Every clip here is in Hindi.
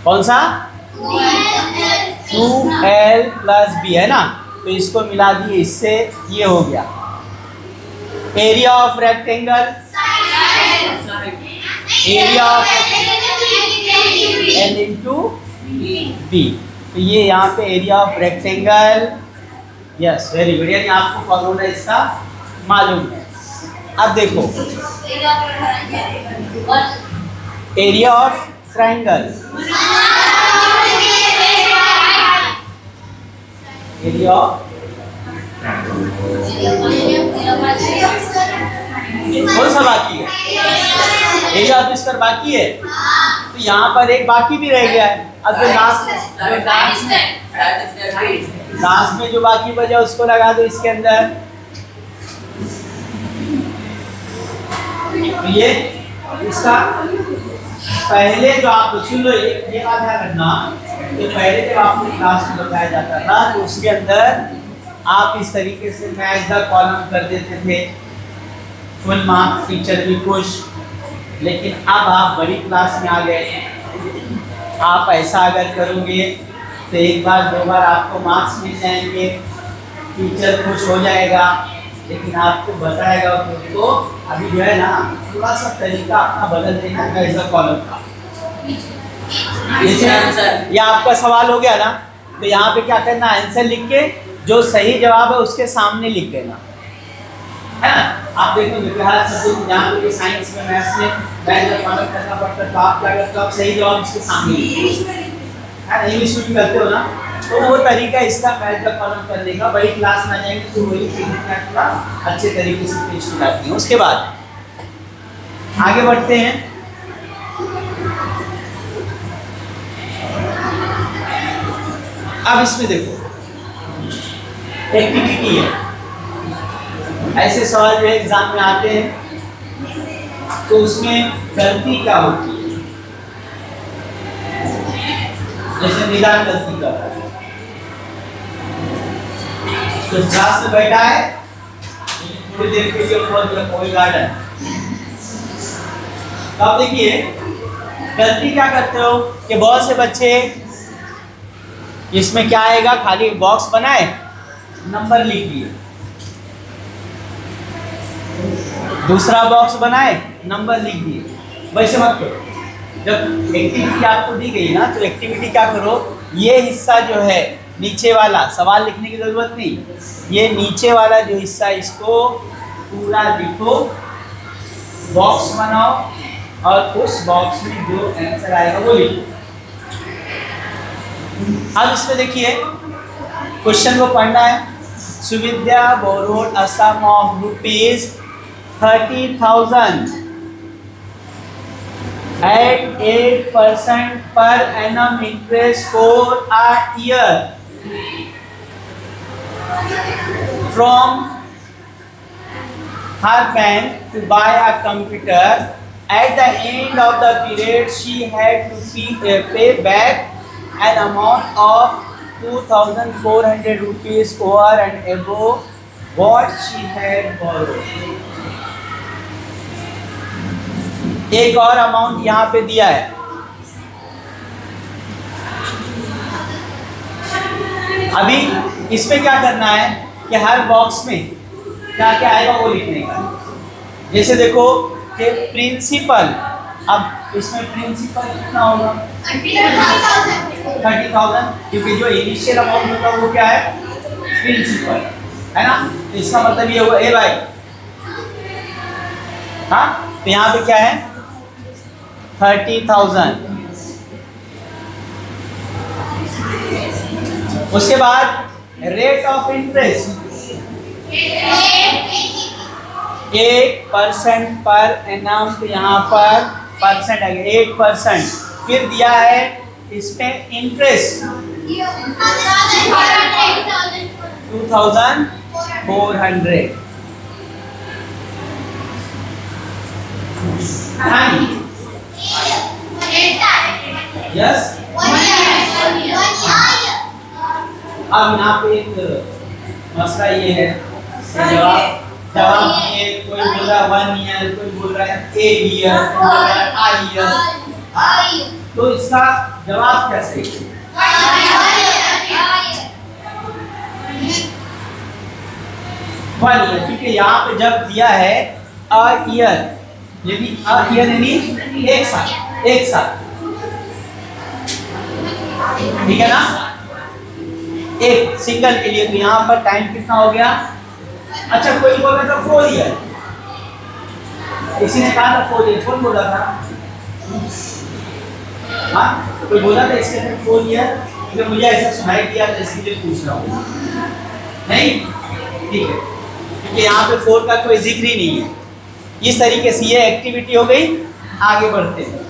कौन सा? 2l + b है ना, तो इसको मिला दिए, इससे ये हो गया area of rectangle, area of l into b। तो ये यहाँ पे area of rectangle, yes very good, यानी आपको फॉर्मूला इसका मालूम है। अब देखो area of triangle, area of कौन सा बाकी है? एरिया ऑफ स्क्वायर बाकी है, तो यहाँ पर एक बाकी भी रह गया है। अब जो लास्ट में जो बाकी बचा उसको लगा दो इसके अंदर। ये इसका पहले जो आप सुन लो, ये बात ध्यान रखना, तो पहले जब आपको क्लास में बताया जाता था तो उसके अंदर आप इस तरीके से मैच द कॉलम कर देते थे, फुल मार्क्स टीचर भी खुश। लेकिन अब आप बड़ी क्लास में आ गए, आप ऐसा अगर करोगे तो एक बार दो बार आपको मार्क्स मिल जाएंगे, टीचर खुश हो जाएगा, लेकिन आपको बताएगा तो अभी जो है ना थोड़ा सा तरीका अपना बदल देना मैच द कॉलम का। ये आपका सवाल हो गया ना, तो यहाँ पे क्या करना, आंसर लिख के जो सही जवाब है उसके सामने लिख देना, है ना। आप देखो हर सब्जेक्ट यहाँ पे साइंस में, मैथ्स में मैच द कॉलम करना पड़ता है, तो आप क्या करते हो, आप सही जवाब उसके सामने लिखते हो, इंग्लिश में भी करते हो ना, तो वो तरीका इसका मैच द कॉलम करने का। बड़ी क्लास में जाएंगे तो वही थोड़ा अच्छे तरीके से पेश की जाती है। उसके बाद आगे बढ़ते हैं। अब इसमें देखो एक्टिविटी है, ऐसे सवाल जो एग्जाम में आते हैं तो उसमें गलती क्या होती है, जैसे निदान गलती का, तो क्लास में बैठा है थोड़ी देर के लिए कोई गार्डन, तो आप देखिए गलती क्या करते हो कि बहुत से बच्चे इसमें क्या आएगा, खाली बॉक्स बनाए, नंबर लिख दिए, दूसरा बॉक्स बनाए, नंबर लिख दिए। वैसे मत करो, जब एक्टिविटी आपको दी गई ना, तो एक्टिविटी क्या करो, ये हिस्सा जो है नीचे वाला, सवाल लिखने की जरूरत नहीं, ये नीचे वाला जो हिस्सा इसको पूरा लिखो, बॉक्स बनाओ और उस बॉक्स में जो आंसर आएगा वो लिखो। अब इसमें देखिए क्वेश्चन को पढ़ना है। Suvidya borrowed a sum of ₹30,000 at 8% per annum interest for a year from her bank to buy a computer. At the end of the period, she had to pay back an amount of ₹2,400 over and above what she had borrowed. एक और अमाउंट यहाँ पे दिया है, अभी इसमें क्या करना है कि हर बॉक्स में क्या क्या आएगा वो लिखने का। जैसे देखो कि प्रिंसिपल, अब इसमें प्रिंसिपल कितना होगा 30,000, क्योंकि जो इनिशियल अमाउंट होगा वो क्या है, प्रिंसिपल, है ना। तो इसका मतलब ये होगा ए भाई, हाँ, तो यहाँ पे क्या है 30,000। उसके बाद rate of interest 8% per annum, तो यहाँ पर परसेंट आ गया 8%। फिर दिया है इसमें इंटरेस्ट 2,400। यस, अब यहाँ पे एक मसला ये है, जवाब ये कोई बोल रहा है 1 ईयर, कोई बोल रहा है 8 ईयर, कोई बोल रहा है 5 ईयर। तो इसका जवाब क्या सही है? वन ईयर, क्योंकि यहाँ पे जब दिया है अ ईयर, यदि अ ईयर यानी एक साल, एक साल, ठीक है ना, एक सिंगल के लिए, तो यहाँ पर टाइम कितना हो गया? अच्छा, कोई बोला था 4 ईयर, किसी ने कहा था 4 ईयर, कौन बोला था? हाँ, कोई बोला था इसके अंदर 4 ईयर, क्योंकि मुझे ऐसा सुनाई दिया था, इसलिए पूछ रहा हूँ। नहीं, ठीक है, क्योंकि यहाँ पे 4 का कोई जिक्र ही नहीं है। इस तरीके से ये एक्टिविटी हो गई। आगे बढ़ते हैं।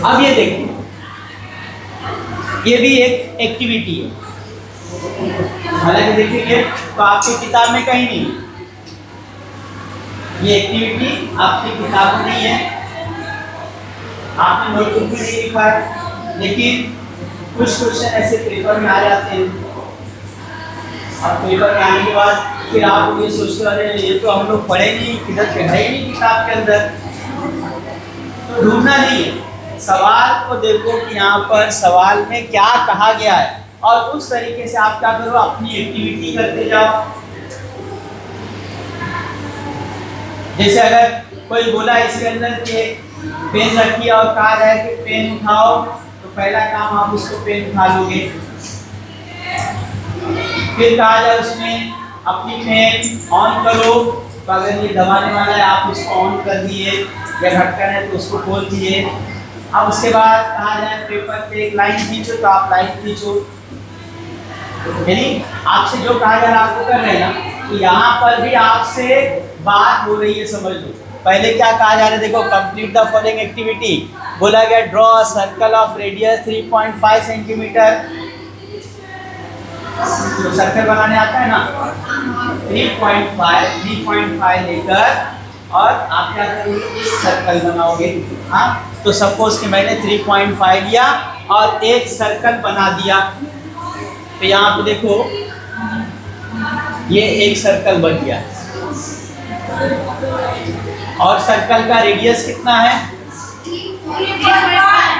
अब ये देखिए, ये भी एक एक्टिविटी है, हालांकि देखिए तो आपकी किताब में कहीं नहीं है, ये एक्टिविटी आपकी किताब में नहीं है, आपने नोटबुक में नहीं लिखा है, लेकिन कुछ क्वेश्चन ऐसे पेपर में आ जाते हैं। अब पेपर में आने के बाद फिर आप ये सोचते रहे, ये तो हम लोग पढ़े नहीं, किधर पे है ही नहीं किताब के अंदर, तो ढूंढना नहीं है, सवाल को देखो कि यहाँ पर सवाल में क्या कहा गया है, और उस तरीके से आप क्या करो, अपनी एक्टिविटी करते जाओ। जैसे अगर कोई बोला इसके अंदर के पेन रखिए और कहा जाए कि पेन उठाओ, तो पहला काम आप उसको पेन उठा लोगे, फिर कहा जाए उसमें अपनी पेन ऑन करो, तो अगर ये दबाने वाला है आप उसको ऑन कर दिए, या ढक्कन है तो उसको खोल दिए। अब उसके बाद कहा जाए पेपर पे एक लाइन खींचो, तो आप लाइन खींचो, यानी आपसे जो कहा जा रहा है आपको कर रहे हैं ना, तो यहाँ पर भी आपसे बात हो रही है, समझ लो। पहले क्या कहा जा रहा है, देखो, कंप्लीट द फॉलोइंग एक्टिविटी, बोला गया draw a circle of radius 3.5 centimetre, तो सर्कल बनाने आता है ना, 3.5 लेकर और आप क्या करोगे, एक सर्कल बनाओगे। हाँ, तो सपोज कि मैंने 3.5 लिया और एक सर्कल बना दिया, तो यहाँ पे देखो ये एक सर्कल बन गया, और सर्कल का रेडियस कितना है?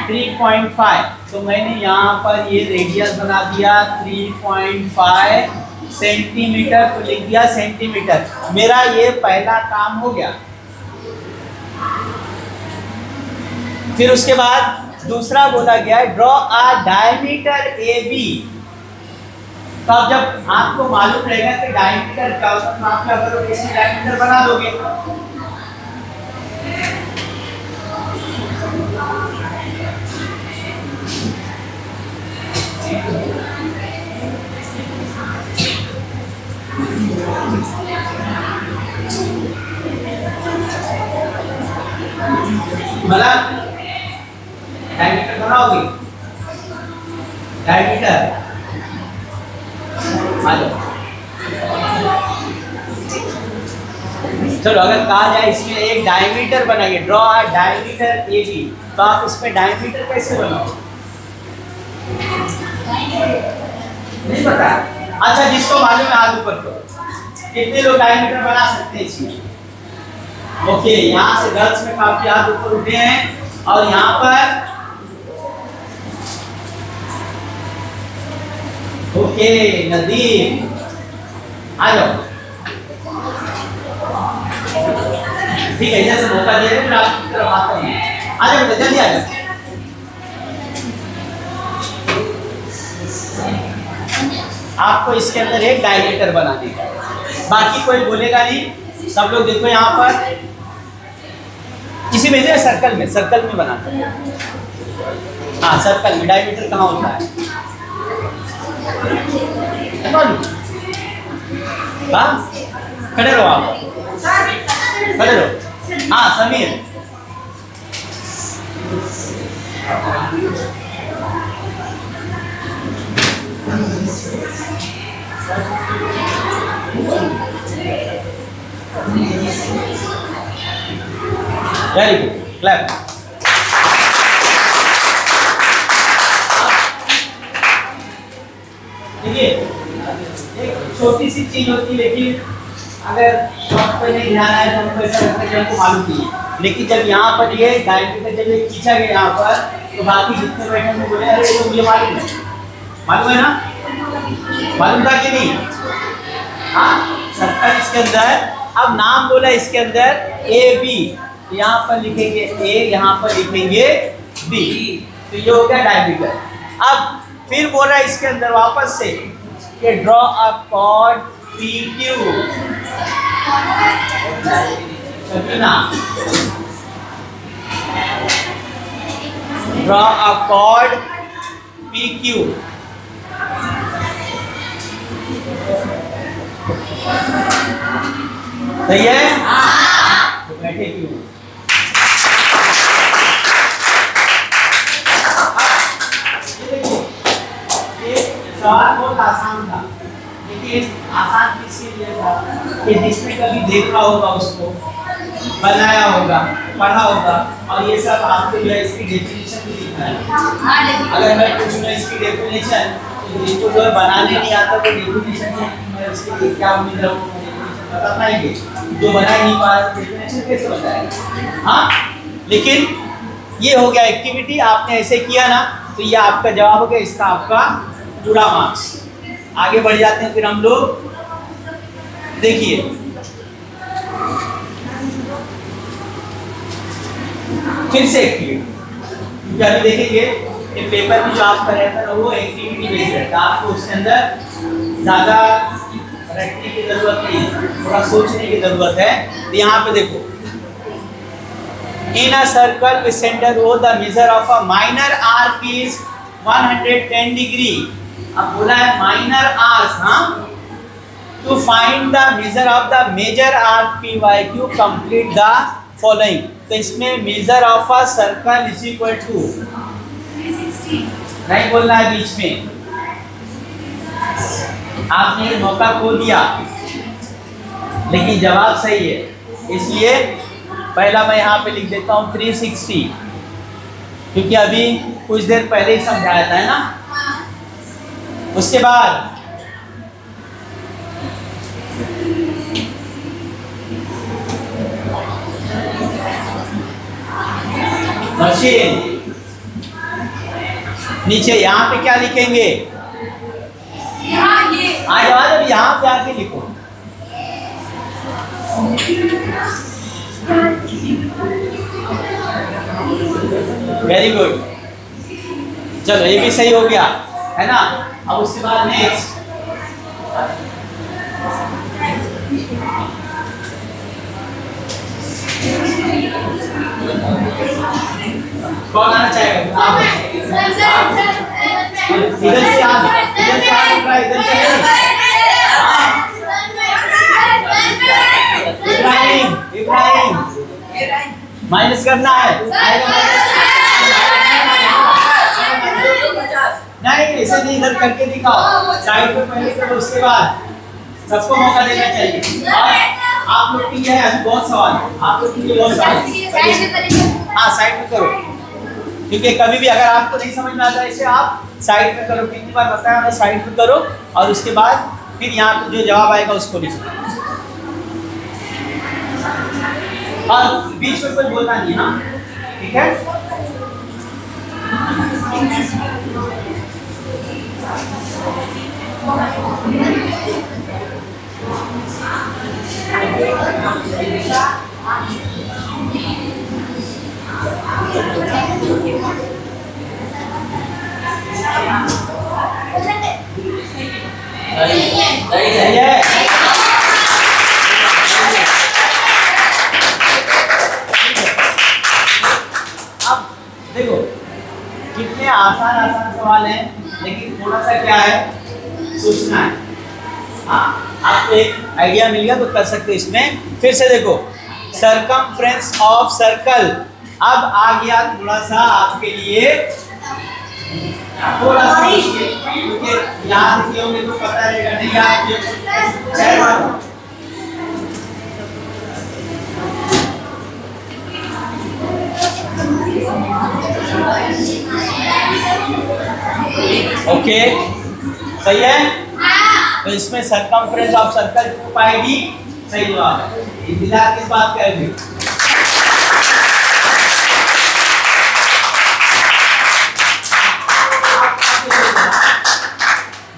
3.5। तो मैंने यहाँ पर ये रेडियस बना दिया 3.5 सेंटीमीटर, तो लिख दिया सेंटीमीटर। मेरा ये पहला काम हो गया। फिर उसके बाद दूसरा बोला गया draw a diameter A B. तो अब जब आपको मालूम रहेगा कि डायमीटर क्या होता है, तो आप क्या करोगे, इसमें डायमीटर बना दोगे। मतलब डायमीटर बनाओगे, डायमीटर चलो, अगर कहा जाए इसमें एक डायमीटर बनाइए, draw a diameter A B, तो आप इसमें डायमीटर कैसे बनाओ? नहीं पता? अच्छा, जिसको मालूम है हाथ ऊपर करो। कितने लोग डायमीटर बना सकते हैं इसमें? ओके, यहाँ से गर्ल्स में काफी हाथ ऊपर उठे हैं, और यहाँ पर ओके नदीम आ जाओ, ठीक है, इधर से मौका दिया है, आपकी तरफ आता हूँ, आ जाओ बेटा, जल्दी आ जाओ। आपको इसके अंदर एक डायमीटर बनाने का, बाकी कोई बोलेगा नहीं, सब लोग देखो यहाँ पर किसी में से सर्कल में बनाते हैं। हाँ, सर्कल में डायमीटर कहाँ होता है? हाँ, खड़े रहो आप, खड़े रहो। हाँ समीर, वेरी गुड, क्लैप। देखिए, एक छोटी सी चीज होती है, लेकिन अगर शॉर्ट पे नहीं ध्यान आया तो हमको ऐसा लगता है कि हमको मालूम नहीं है, लेकिन जब यहाँ पर ये डायमीटर जब ये खींचा गया यहाँ पर तो बाकी जितने बैठे हैं बोले अरे ये तो मुझे मालूम है ना, मालूम था कि नहीं? हाँ, सर्कल इसके अंदर, अब नाम बोला इसके अंदर ए बी, यहाँ पर लिखेंगे ए, यहाँ पर लिखेंगे बी, तो ये हो गया डायमीटर। अब फिर बोल रहा है इसके अंदर वापस से कि draw a cord P Q, draw a cord P Q. सही है? तो बैठे क्यों? ये सवाल बहुत आसान था, लेकिन आसान किसके लिए था कि जिसने कभी देखा होगा, उसको बनाया होगा, पढ़ा होगा, और ये सब आपको जो है इसकी डेफिनेशन भी लिखना है। अगर मैं पूछूंगा इसकी डेफिनेशन तो जिसको जो है बनाने नहीं आता तो डेफिनेशन मैं उसके लिए क्या उम्मीद रखूँ, बता पाएंगे? जो बना नहीं पा रहा डेफिनेशन कैसे बताएंगे? हाँ, लेकिन ये हो गया एक्टिविटी, आपने ऐसे किया ना तो ये आपका जवाब हो गया, इसका आपका पूरा मार्क्स। आगे बढ़ जाते हैं फिर हम लोग, देखिए फिर से एक्टिविटी, क्योंकि अभी देखेंगे कि पेपर में जो आपका रहता है वो एक्टिविटी बेस्ड रहता है, आपको उसके अंदर ज़्यादा रटने की जरूरत नहीं है, थोड़ा सोचने की जरूरत है। तो यहाँ पे देखो, in a circle with centre O the measure of a minor arc is 110 degree. अब बोला है माइनर आर्क, हाँ, to find the measure of the major arc P Y Q complete the following. तो इसमें measure of a circle is equal to 360 नहीं बोलना है बीच में, आपने मौका खो दिया, लेकिन जवाब सही है, इसलिए पहला मैं यहाँ पे लिख देता हूँ 360, क्योंकि अभी कुछ देर पहले ही समझाया था, है ना। उसके बाद मशीन, नीचे यहाँ पे क्या लिखेंगे? आज यहाँ पे आके लिखो, वेरी गुड, चलो ये भी सही हो गया, है ना। अब उसके बाद नेक्स्ट, कौन आना चाहेगा? आप इधर से आप, इधर से आप, इधर से इब्राहिम, इब्राहिम माइनस करना है, नहीं ऐसे नहीं, इधर करके दिखाओ, साइड पे पहले करो, उसके बाद सबको मौका देना चाहिए। और आप लोग के लिए है अभी बहुत सवाल, आप लोग के लिए बहुत सवाल, हाँ साइड में करो, क्योंकि कभी भी अगर आपको नहीं समझ में आता है इसे आप साइड में करो, कितनी बार बताया मैं, साइड में करो, और उसके बाद फिर यहाँ पे जो जवाब आएगा उसको लिखो, और बीच में कोई बोलना नहीं, हाँ ठीक है। सही है। अब देखो कितने आसान आसान सवाल हैं, लेकिन थोड़ा सा क्या है, सोचना है। हाँ, आपको एक आइडिया मिल गया तो कर सकते हैं। इसमें फिर से देखो, सरकमफ्रेंस ऑफ सर्कल, अब आ गया थोड़ा सा आपके लिए, थोड़ा सा क्योंकि याद किए होंगे तो पता रहेगा, नहीं याद किए ओके सही है। तो इसमें circumference of circle 2 pi d सही जवाब है। इंतजार किस बात का है भाई?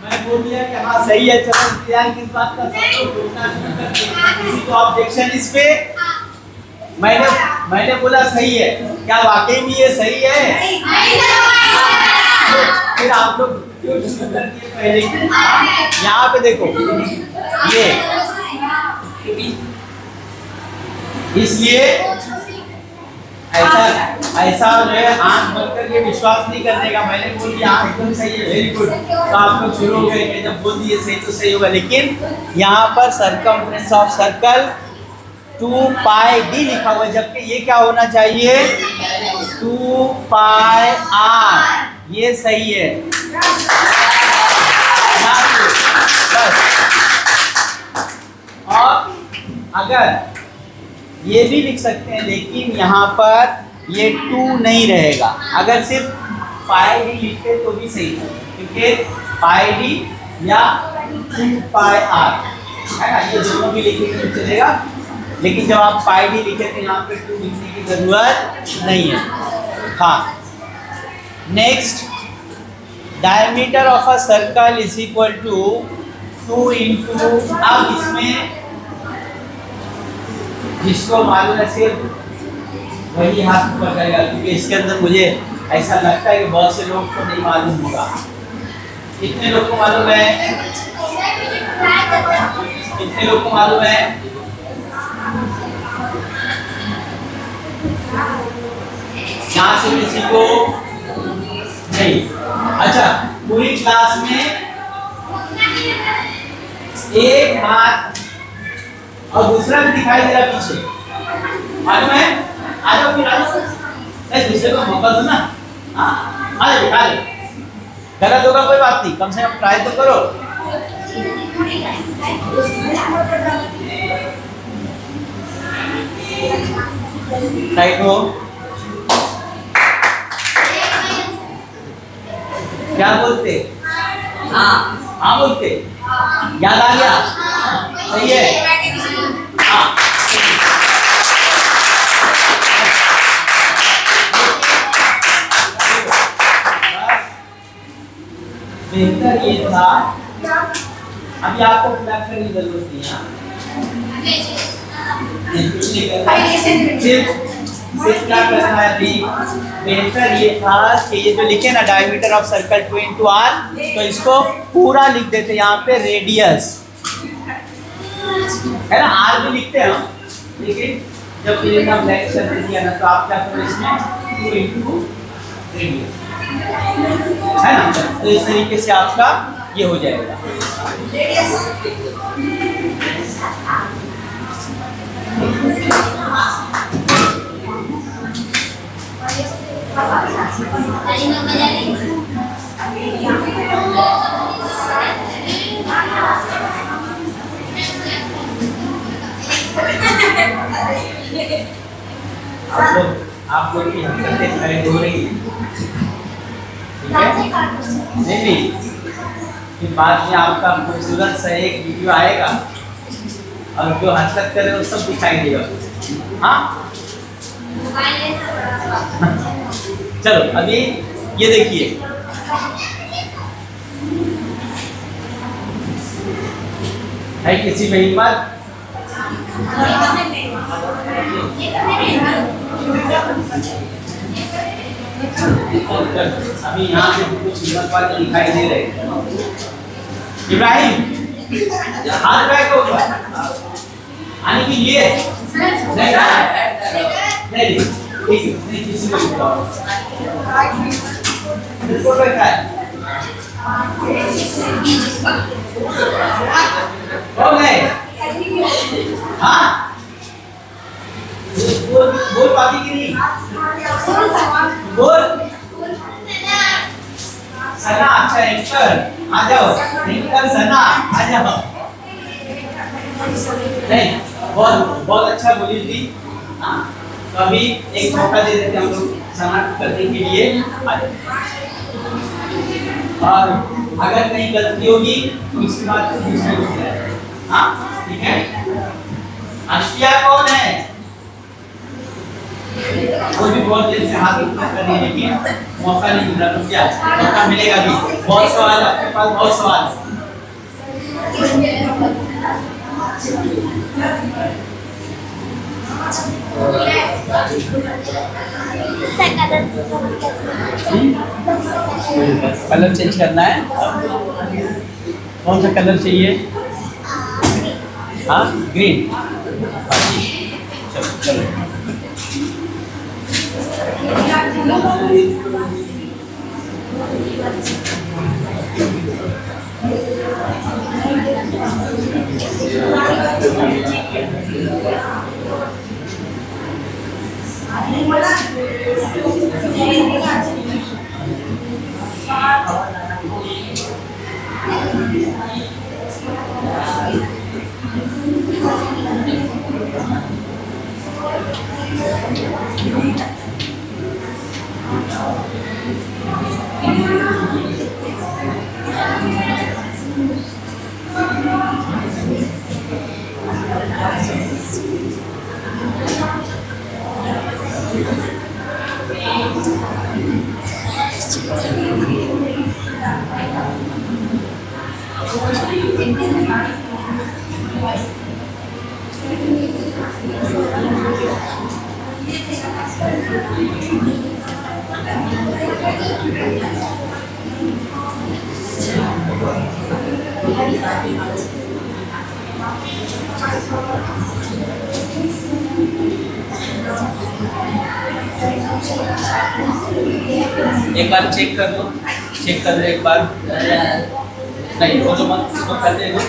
मैं बोल दिया कि हाँ सही है, चलो इंतजार किस बात का? किसी को ऑब्जेक्शन इस पे? मैंने बोला सही है, क्या वाकई में ये सही है? फिर आप लोग क्यों शुरू कर दिए पहले? यहाँ पे देखो ये, इसलिए ऐसा जो है आंख बंद करके विश्वास नहीं करने का। मैंने बोल दिया हाँ एकदम सही है, वेरी गुड, तो आप लोग शुरू हो गए। जब बोल दिए सही तो सही होगा, लेकिन यहाँ पर circumference of circle 2 pi d लिखा हुआ है, जबकि ये क्या होना चाहिए? 2 पाई r। ये सही है। बस, और अगर ये भी लिख सकते हैं, लेकिन यहाँ पर ये 2 नहीं रहेगा। अगर सिर्फ पाई d लिखते तो भी सही है, क्योंकि पाई d या 2 पाई r है ना, ये दोनों भी लिखेंगे तो चलेगा। लेकिन जब आप पाई d लिखे तो यहाँ पे 2 लिखने की जरूरत नहीं है। हाँ, next, diameter of a circle is equal to 2 into, अब इसमें जिसको मालूम है सिर्फ वही हाथ ऊपर करेगा, क्योंकि इसके अंदर मुझे ऐसा लगता है कि बहुत से लोग को नहीं मालूम होगा। कितने लोग को मालूम है? कितने लोग को मालूम है? यहाँ से किसी को नहीं? अच्छा, पूरी क्लास में एक हाथ और दूसरा भी दिखाई दे रहा पीछे, मालूम है? आ जाओ फिर, आ जाओ, नहीं दूसरे को मौका दो ना। हाँ आ जाओ, दिखा दो, गलत होगा कोई बात नहीं, कम से कम ट्राई तो करो। राइट हो? क्या बोलते? हाँ बोलते, याद आ गया? सही है। हाँ, बेहतर ये था, अभी आपको फिलहाल करने की जरूरत नहीं है, सिर्फ क्या करना है अभी। बेहतर ये था कि ये जो लिखे ना diameter of circle 2 into r, तो इसको पूरा लिख देते यहाँ पे रेडियस है ना, r भी लिखते हैं हम, लेकिन जब ये ना ब्लैक सर्कल दिया ना तो आप क्या करो इसमें 2 इंटू रेडियस है ना, तो इस तरीके से आपका ये हो जाएगा। आप लोग की हरकतें ट्रेंड हो रही है, ठीक है? नहीं, फिर बाद में आपका खूबसूरत सा एक वीडियो आएगा और जो हरकत करे वो सब दिखाई देगा। हाँ चलो अभी ये देखिए, है किसी में हिम्मत? अभी यहाँ पे कुछ हिम्मत वाले दिखाई दे रहे हैं। इब्राहिम हाथ बैक हो आने के लिए नहीं नहीं नहीं किसी को बिल्कुल बैठा है। हो गए? हाँ बोल पाती कि नहीं? बोल सना। अच्छा एंकर आ जाओ, एंकर सना आ जाओ। नहीं बहुत बहुत अच्छा बोली थी। हाँ तो अभी एक मौका दे देते हैं हम लोग सना करने के लिए। और अगर कहीं गलती होगी तो उसके बाद दूसरे को। हाँ ठीक है। आशिया कौन है? वो भी बहुत देर से हाथ ऊपर कर रही है लेकिन मौका नहीं मिल रहा। तो क्या मौका मिलेगा भी? बहुत सवाल आपके पास, बहुत सवाल। कलर चेंज करना है। कौन सा कलर चाहिए? हाँ ग्रीन। चलो चलो एक बार चेक कर दो, चेक कर दो एक बार। नहीं वो तो मत इसको कर दे दो।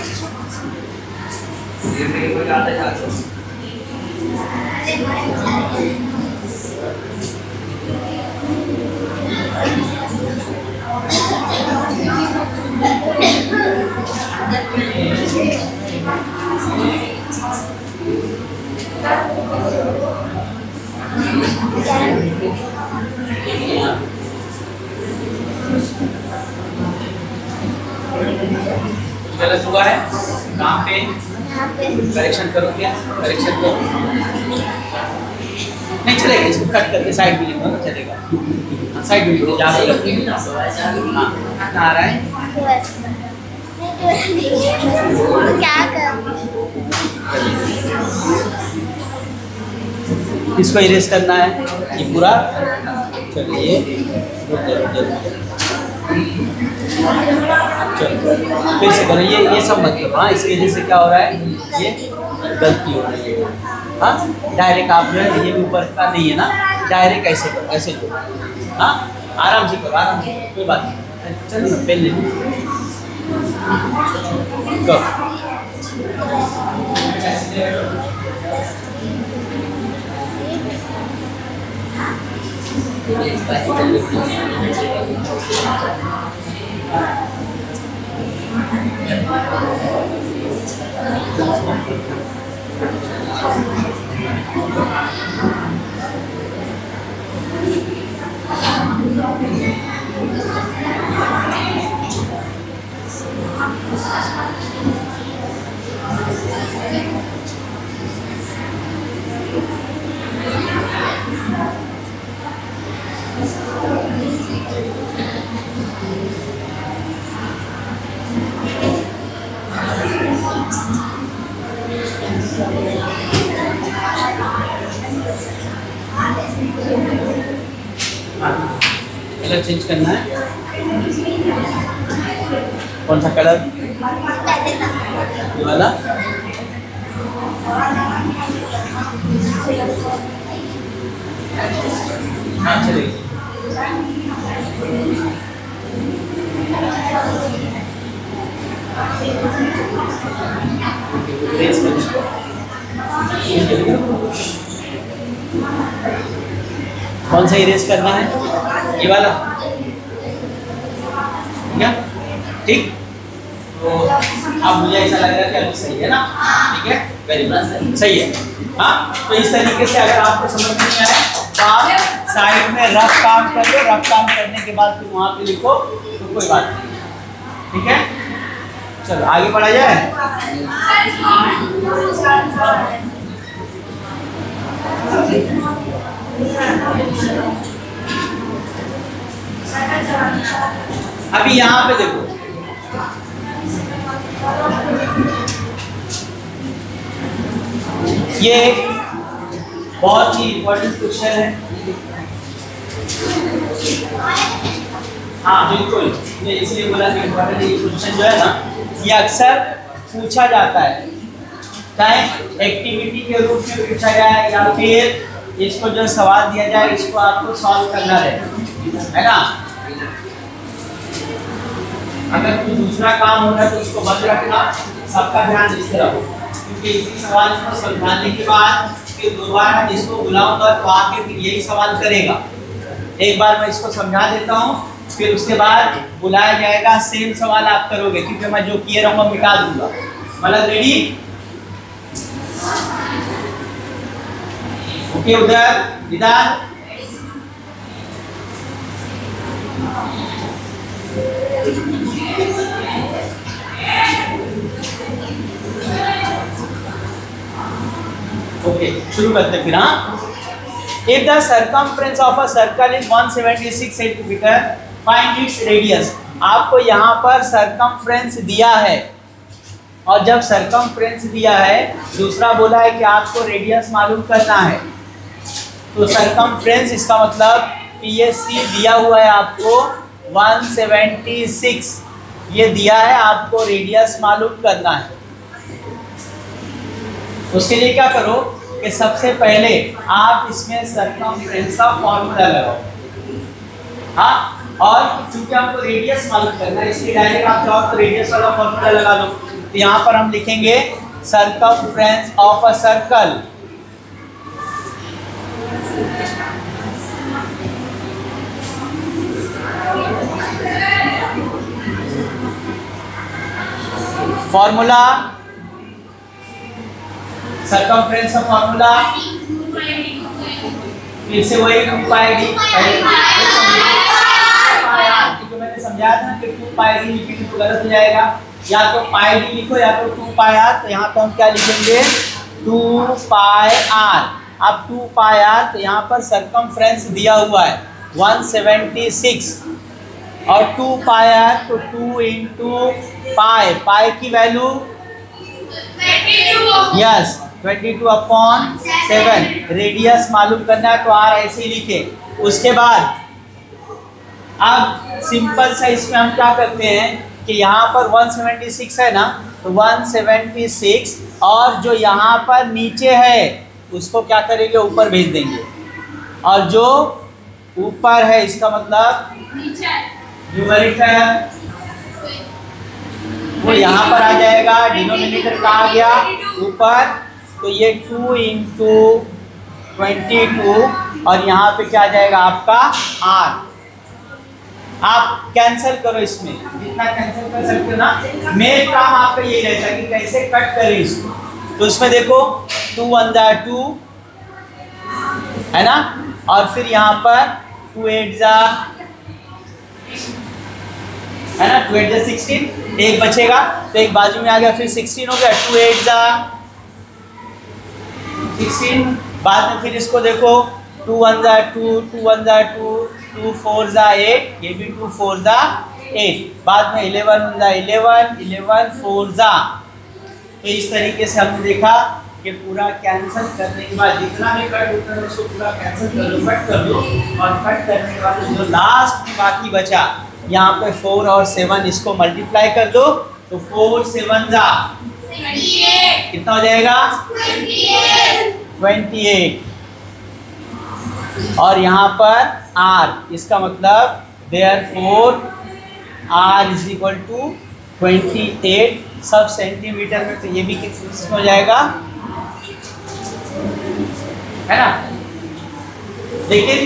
गलत हुआ है कहाँ पे? करेक्शन करो, क्या करेक्शन करो। नहीं चलेगा, इसको कट करके साइड में लिखो ना चलेगा। साइड में लिखो जहाँ पे आ रहा है। क्या कर? इसको इरेज करना है ये पूरा। चलिए चलो फिर से करो। ये सब मत करो। हाँ इसकी वजह से क्या हो रहा है? ये गलती हो रही है। हाँ डायरेक्ट आप जो है ये भी ऊपर का नहीं है ना, डायरेक्ट ऐसे करो, ऐसे करो। हाँ आराम से करो, आराम से, कोई बात नहीं। चलिए पहले करो। कलर चेंज करना है। कौन सा कलर? ये वाला। हाँ चलिए कौन सा इरेज करना है? ये वाला। ठीक है, ठीक। तो अब मुझे ऐसा लग रहा है कि अभी सही है ना? ठीक है, वेरी गुड, सही है। हाँ तो इस तरीके से अगर आपको समझ नहीं आया तो आप साइड में रफ काम कर लो। रफ काम करने के बाद फिर वहाँ पे लिखो तो कोई बात नहीं। ठीक है, चलो आगे बढ़ा जाए। अभी यहाँ पे देखो, ये बहुत ही इम्पोर्टेंट क्वेश्चन है। हाँ बिल्कुल, ये इसलिए बोला कि इम्पोर्टेंट ये क्वेश्चन जो है ना, ये अक्सर पूछा जाता है, चाहे एक्टिविटी के रूप में पूछा जाए या फिर इसको जो सवाल दिया जाए इसको आपको सॉल्व करना है ना। अगर कोई दूसरा काम हो रहा है तो उसको बंद रखना, सबका ध्यान इस तरफ, क्योंकि इसी सवाल को समझाने के बाद फिर दोबारा जिसको बुलाऊंगा तो आके फिर यही सवाल करेगा। एक बार मैं इसको समझा देता हूँ, फिर उसके बाद बुलाया जाएगा, सेम सवाल आप करोगे, क्योंकि मैं जो किए रहूँगा मिटा दूंगा। मतलब रेडी? ओके, उधर इधर ओके, शुरू करते हैं फिर। हाँ, if the circumference of a circle is 176 centimetre, find its radius. आपको यहाँ पर सर्कमफ्रेंस दिया है, और जब सर्कमफ्रेंस दिया है, दूसरा बोला है कि आपको रेडियस मालूम करना है। तो सर्कमफ्रेंस इसका मतलब पीएससी दिया हुआ है आपको 176, ये दिया है, आपको रेडियस मालूम करना है। उसके लिए क्या करो कि सबसे पहले आप इसमें सर्कमफ्रेंस का फॉर्मूला लगाओ। हाँ, और क्योंकि आपको रेडियस मालूम करना है, इसलिए डायरेक्ट आप चाहो तो रेडियस वाला फॉर्मूला लगा लो। तो यहाँ पर हम लिखेंगे circumference of a circle, formula, circumference का फॉर्मूला फिर से वही 2 पाई डी, क्योंकि मैंने समझाया था कि 2 पाई डी लिखेंगे तो गलत हो जाएगा, या तो पाई डी लिखो या तो 2 पाई आर। तो यहाँ पे हम क्या लिखेंगे, 2 पाई आर। अब 2 पाई आर, तो यहाँ पर सर्कमफ्रेंस दिया हुआ है 176, और 2 पाई आर तो 2 इंटू पाई, पाई की वैल्यू यस 22/7, रेडियस मालूम करना है तो आर ऐसे ही लिखे। उसके बाद अब सिंपल सा इसमें हम क्या करते हैं कि यहाँ पर 176 है ना, तो 176 और जो यहाँ पर नीचे है उसको क्या करेंगे, ऊपर भेज देंगे, और जो ऊपर है इसका मतलब न्यूमरेटर वो यहाँ पर आ जाएगा, डिनोमिनेटर कहाँ आ गया, ऊपर। तो ये 2 इंटू 22 और यहाँ पे क्या आ जाएगा आपका r। आप कैंसिल करो, इसमें जितना कैंसिल कर सकते हो ना, मेन काम आपका यही रहता है कि कैसे कट करें इसको। तो इसमें देखो 2 1 जा 2 है ना, और फिर यहाँ पर 2 8 जा है ना, 2 8 जा 16, एक बचेगा तो एक बाजू में आ गया, फिर 16 हो गया, 2 8 जा 16। बाद में फिर इसको देखो 2 1 जा 2, 2 1 जा 2, 2 4 जा 8, ये भी 2 4 जा 8, बाद में 11 1 जा 11, 11 4 जा। तो इस तरीके से हमने देखा कि पूरा कैंसिल करने के बाद जितना भी कट होता है उसको पूरा कैंसिल कर लो, कट कर दो, और कट करने के बाद जो लास्ट में बाकी बचा यहाँ पे 4 और 7 इसको मल्टीप्लाई कर दो, तो 4 7 जा 28, कितना हो जाएगा 28, और यहाँ पर r, इसका मतलब therefore r is equal to 28, सब सेंटीमीटर में, तो ये भी कितना हो जाएगा, है ना। लेकिन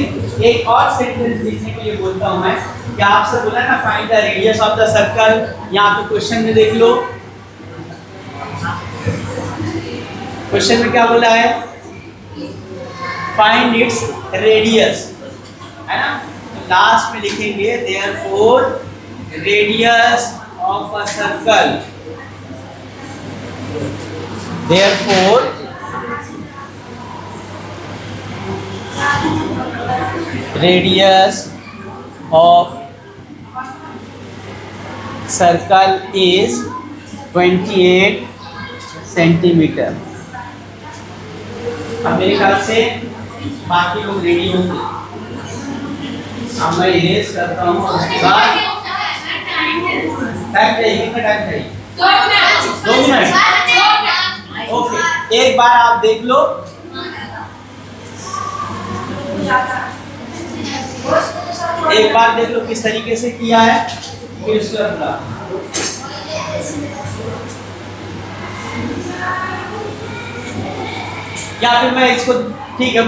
एक और सेंटेंस लिखने के लिए बोलता हूं मैं कि आपसे बोला ना find the radius of the circle, यहाँ पे क्वेश्चन में देख लो, क्वेश्चन में क्या बोला है, फाइंड इट्स रेडियस, है ना। तो लास्ट में लिखेंगे therefore radius of a circle, therefore radius of circle is 28 centimetre. अब मेरे ख्याल से बाकी लोग रेडी होंगे। अब मैं इरेज करता हूँ और उसके बाद टाइम चाहिए, कितना टाइम चाहिए? 2 मिनट। ओके, एक बार आप देख लो। एक बार देख लो किस तरीके से किया है, फिर उसके बाद या फिर मैं इसको ठीक है।